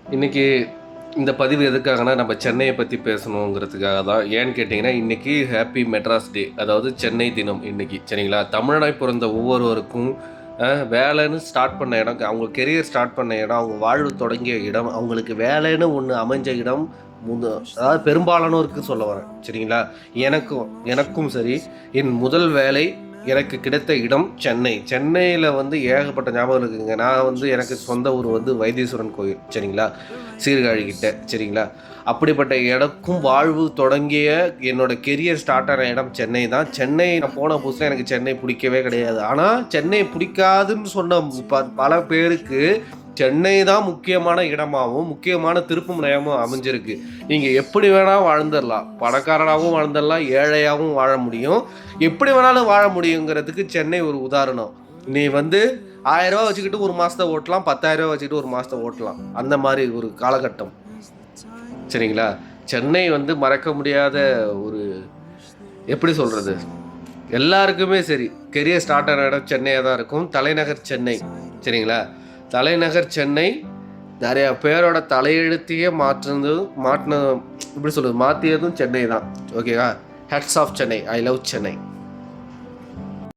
இன்றைக்கி இந்த பதிவு எதுக்காகனா நம்ம சென்னையை பற்றி பேசணுங்கிறதுக்காக தான். ஏன்னு கேட்டிங்கன்னா, இன்றைக்கி ஹாப்பி மெட்ராஸ் டே, அதாவது சென்னை தினம் இன்றைக்கி. சரிங்களா? தமிழனாய் பிறந்த ஒவ்வொருவருக்கும் வேலைன்னு ஸ்டார்ட் பண்ண இடம், அவங்க கெரியர் ஸ்டார்ட் பண்ண இடம், அவங்க வாழ்வு தொடங்கிய இடம், அவங்களுக்கு வேலைன்னு ஒன்று அமைஞ்ச இடம், அதாவது பெரும்பாலானோருக்கு சொல்ல வரேன். சரிங்களா? எனக்கும் சரி, என் முதல் வேலை எனக்கு கிடைத்த இடம் சென்னை. சென்னையில் ஏகப்பட்ட ஞாபகம் இருக்குதுங்க. நான் எனக்கு சொந்த ஊர் வைத்தீஸ்வரன் கோயில். சரிங்களா? சீர்காழிக்கிட்ட. சரிங்களா? அப்படிப்பட்ட இடக்கும் வாழ்வு தொடங்கிய என்னோட கெரியர் ஸ்டார்ட் ஆன இடம் சென்னை தான். சென்னை நான் போன புதுசில் எனக்கு சென்னை பிடிக்கவே கிடையாது. ஆனால் சென்னை பிடிக்காதுன்னு சொன்ன பல பேருக்கு சென்னை தான் முக்கியமான இடமாகவும் முக்கியமான திருப்பு முனையமும் அமைஞ்சிருக்கு. நீங்கள் எப்படி வேணால் வாழ்ந்துடலாம், பணக்காரனாகவும் வாழ்ந்துடலாம், ஏழையாகவும் வாழ முடியும், எப்படி வேணாலும் வாழ முடியுங்கிறதுக்கு சென்னை ஒரு உதாரணம். நீ 1000 ரூபா வச்சுக்கிட்டு ஒரு மாதத்தை ஓட்டலாம், 10,000 ரூபா வச்சுக்கிட்டு ஒரு மாதத்தை ஓட்டலாம். அந்த மாதிரி ஒரு காலகட்டம். சரிங்களா? சென்னை மறக்க முடியாத ஒரு, எப்படி சொல்கிறது, எல்லாருக்குமே சரி கெரியர் ஸ்டார்ட் ஆன இடம் சென்னையாக தான் இருக்கும். தலைநகர் சென்னை. சரிங்களா? தலைநகர் சென்னை நிறைய பேரோட தலையெழுத்தையே மாற்றினதும், எப்படி சொல்கிறது, மாற்றியதும் சென்னை தான். ஓகேவா? Hats off Chennai. I love Chennai.